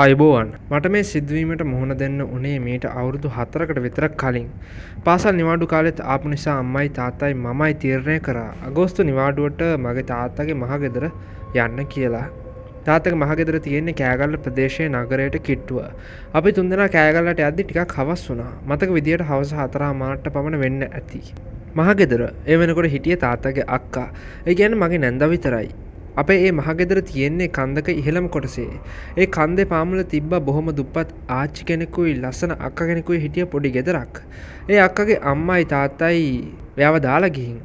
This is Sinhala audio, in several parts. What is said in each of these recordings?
ආයුබෝවන් මට මේ සිදුවීමට මුහුණ දෙන්න උනේ මීට අවුරුදු 4කට විතර කලින්. පාසල් නිවාඩු කාලෙත් ආපු නිසා අම්මයි තාත්තයි මමයි තීරණය කරා අගෝස්තු නිවාඩුවට මගේ තාත්තගේ මහගෙදර යන්න කියලා. තාත්තගේ මහගෙදර තියෙන්නේ කෑගල්ල ප්‍රදේශයේ නගරයට කිට්ටුව. අපි තුන්දෙනා කෑගල්ලට යද්දි ටිකක් හවස් වුණා. මතක විදියට හවස 4:00ට පමණ වෙන්න ඇති. මහගෙදර ඒ වෙනකොට හිටියේ තාත්තගේ අක්කා. ඒ කියන්නේ මගේ නැන්දා විතරයි. අපේ ඒ මහගෙදර තියෙන්නේ කන්දක ඉහළම කොටසේ. ඒ කන්දේ පාමුල තිබ්බ බොහොම දුප්පත් ආච්චි කෙනෙකුයි ලස්සන අක්කා කෙනෙකුයි හිටිය පොඩි ගෙදරක්. ඒ අක්කගේ අම්මයි තාත්තයි එයාව දාලා ගිහින්.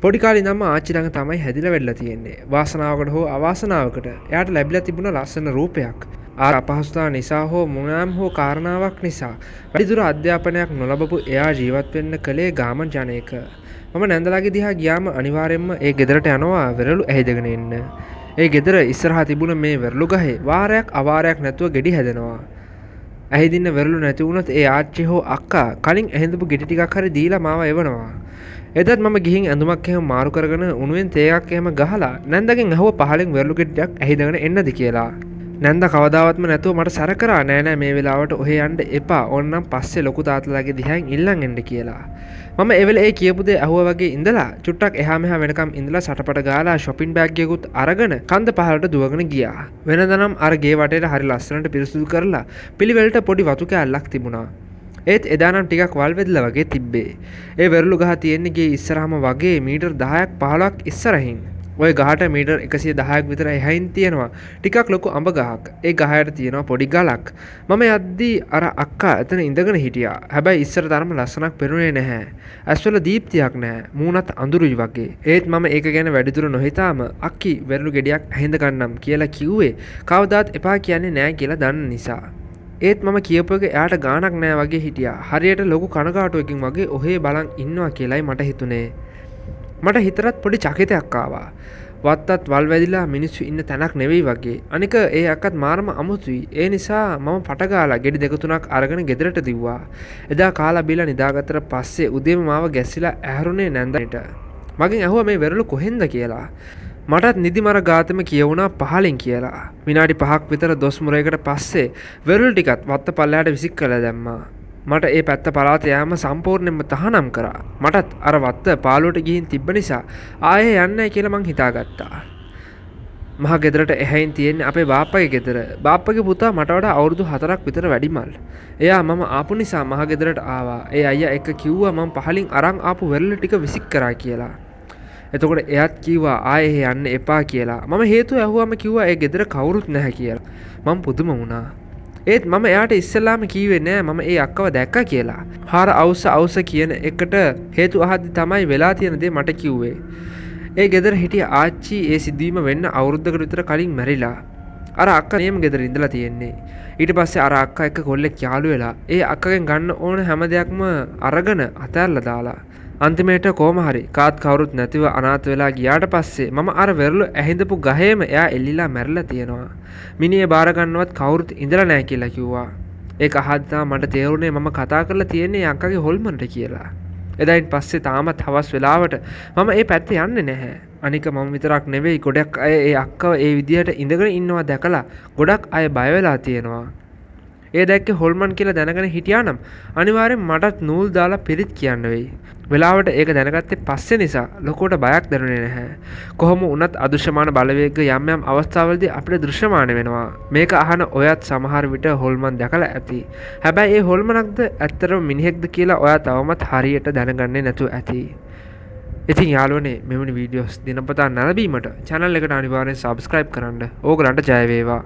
පොඩි කාලේ ඉඳන්ම ආච්චි ළඟ තමයි හැදිලා වැඩිලා තියෙන්නේ. වාසනාවකට හෝ අවාසනාවකට එයාට ලැබිලා තිබුණ ලස්සන රූපයක්. අපහසුතාව නිසා හෝ මොනෑම හෝ කාරණාවක් නිසා වැඩිදුර අධ්‍යාපනයක් නොලබපු එයා ජීවත් වෙන්න කලේ ගාමන් ජනේක. මම නැන්දලාගේ දිහා ගියාම අනිවාර්යෙන්ම ඒ ගෙදරට යනවා වෙරළු ඇහිදගෙන එන්න. ඒ ගෙදර ඉස්සරහා තිබුණ මේ වෙරළු ගහේ වාරයක් අවාරයක් නැතුව ගෙඩි හැදෙනවා. ඇහිදින්න වෙරළු නැති වුණොත් ඒ ආච්චි හෝ අක්කා කලින් ඇහිඳපු ගෙඩි ටිකක් හරි දීලා මාව එවනවා. එදත් මම ගිහින් ඇඳුමක් එහෙම මාරු කරගෙන උණුවෙන් තේයක් එහෙම ගහලා නැන්දගෙන් අහුව පහලෙන් වෙරළු ගෙඩියක් ඇහිදගෙන එන්නද කියලා. නැන්ද කවදාවත්ම නැතුව මට සැර කරා නෑ මේ වෙලාවට ඔහෙ යන්න එපා. ඕන්නම් පස්සේ ලොකු තාත්තලාගේ දිහාෙන් ඉල්ලන් එන්න කියලා. මම ඒ වෙලේ ඒ කියපු දේ අහුවා වගේ ඉඳලා චුට්ටක් එහා මෙහා වෙනකම් ඉඳලා සටපට ගාලා shopping bag එකකුත් අරගෙන කන්ද පහලට දුවගෙන ගියා. වෙනදනම් අර ගේ වටේට හරි ලස්සනට පිරිසිදු කරලා පිළිවෙලට පොඩි වතු කෑල්ලක් තිබුණා. ඒත් එදා නම් ටිකක් වල් වෙදලා වගේ තිබ්බේ. ඒ වෙරළු ගහ තියෙන්නේ ගේ ඉස්සරහම වගේ මීටර් 10ක් 15ක් ඉස්සරහින්. ඔය ගහට මීටර් 110ක් විතර එහයින් තියෙනවා ටිකක් ලොකු අඹ ගහක්. ඒ ගහයට තියෙනවා පොඩි ගලක්. මම යද්දී අර අක්කා එතන ඉඳගෙන හිටියා. හැබැයි ඉස්සර තරම ලස්සනක් පෙරුනේ නැහැ. ඇස්වල දීප්තියක් නැහැ. මූණත් අඳුරුයි වගේ. ඒත් මම ඒක ගැන වැඩිදුර නොහිතාම අක්කි වෙරළු ගෙඩියක් ඇහිඳ ගන්නම් කියලා කිව්වේ කවදාත් එපා කියන්නේ නැහැ කියලා දන්න නිසා. ඒත් මම කියපු එක එයාට ගාණක් නැහැ වගේ හිටියා. හරියට ලොකු කනගාටුවකින් වගේ ඔහේ බලන් ඉන්නවා කියලායි මට හිතුනේ. මට හිතරත් පොඩි චකිතයක් ආවා. වත්තත් වල් වැදිලා මිනිස්සු ඉන්න තැනක් නෙවෙයි වගේ. අනික ඒ අක්කත් මාරම අමුතුයි. ඒ නිසා මම පටගාලා ගෙඩි දෙක තුනක් අරගෙන ගෙදරට දිව්වා. එදා කාලා බීලා නිදාගත්තට පස්සේ උදේම මාව ගැස්සිලා ඇහැරුනේ නැන්දට. මගෙන් ඇහුවා මේ වෙරළු කොහෙන්ද කියලා. මටත් නිදිමර ගාතම කියවුණා පහලින් කියලා. විනාඩි 5ක් විතර දොස් මුරයකට පස්සේ වෙරළු ටිකත් වත්ත පල්ලයට විසික් කළා දැම්මා. මට ඒ පැත්ත පළාත යාම සම්පූර්ණයෙන්ම තහනම් කරා. මටත් අර වත්ත පාළුවට ගිහින් තිබ්බ නිසා ආයේ යන්නයි කියලා මං හිතාගත්තා. මහ ගෙදරට එහයින් තියෙන්නේ අපේ බාප්පගේ ගෙදර. බාප්පගේ පුතා මට වඩා අවුරුදු 4ක් විතර වැඩිමල්. එයා මම ආපු නිසා මහ ගෙදරට ආවා. ඒ අයියා එක්ක කිව්වා මං පහලින් අරන් ආපු වෙරළ ටික විසික් කරා කියලා. එතකොට එයාත් කිව්වා ආයේ යන්න එපා කියලා. මම හේතුව ඇහුවාම කිව්වා ඒ ගෙදර කවුරුත් නැහැ කියලා. මං පුදුම වුණා. ඒත් මම එයාට ඉස්සෙල්ලාම කිව්වේ නෑ මම ඒ අක්කව දැක්කා කියලා. හාර අවුස කියන එකට හේතු අහද්දි තමයි වෙලා තියෙන දේ මට කිව්වේ. ඒ ගෙදර හිටිය ආච්චි ඒ සිදුවීම වෙන්න අවුරුද්දකට විතර කලින් මැරිලා. අර අක්කා නියම ගෙදර ඉඳලා තියෙන්නේ. ඊට පස්සේ අර අක්කා එක්ක කොල්ලෙක් යාළු වෙලා ඒ අක්කගෙන් ගන්න ඕන හැම දෙයක්ම අරගෙන අතෑරලා දාලා. අන්තිමේට කොහම හරි කාත් කවුරුත් නැතිව අනාථ වෙලා ගියාට පස්සේ මම අර වෙරළු ඇහිඳපු ගහේම එයා එල්ලිලා මැරිලා තියෙනවා. මිනිහේ බාර ගන්නවත් කවුරුත් ඉඳලා නැහැ කියලා කිව්වා. ඒක අහද්දා මට තේරුණේ මම කතා කරලා තියෙන්නේ අක්කගේ හොල්මන්ට කියලා. එදායින් පස්සේ තාමත් හවස් වෙලාවට මම ඒ පැත්තේ යන්නේ නැහැ. අනික මම විතරක් නෙවෙයි ගොඩක් අය ඒ අක්කව ඒ විදිහට ඉඳගෙන ඉන්නවා දැකලා ගොඩක් අය බය වෙලා තියෙනවා. ඒ දැක්කේ හොල්මන් කියලා දැනගෙන හිටියා නම් අනිවාර්යෙන් මටත් නූල් දාලා පිරිත් කියන්න වෙයි. වෙලාවට ඒක දැනගත්තේ පස්සේ නිසා ලොකුවට බයක් දැනුනේ නැහැ. කොහොම වුණත් අදෘශ්‍යමාන බලවේග යම් යම් අවස්ථාවලදී අපිට දෘශ්‍යමාන වෙනවා. මේක අහන ඔයත් සමහර විට හොල්මන් දැකලා ඇති. හැබැයි ඒ හොල්මනක්ද ඇත්තටම මිනිහෙක්ද කියලා ඔයා තවමත් හරියට දැනගන්නේ නැතුව ඇති. ඉතින් යාළුවනේ මෙවැනි වීඩියෝස් දිනපතා නැරඹීමට channel එකට අනිවාර්යෙන් subscribe කරන්න. ඕගලන්ට ජය වේවා.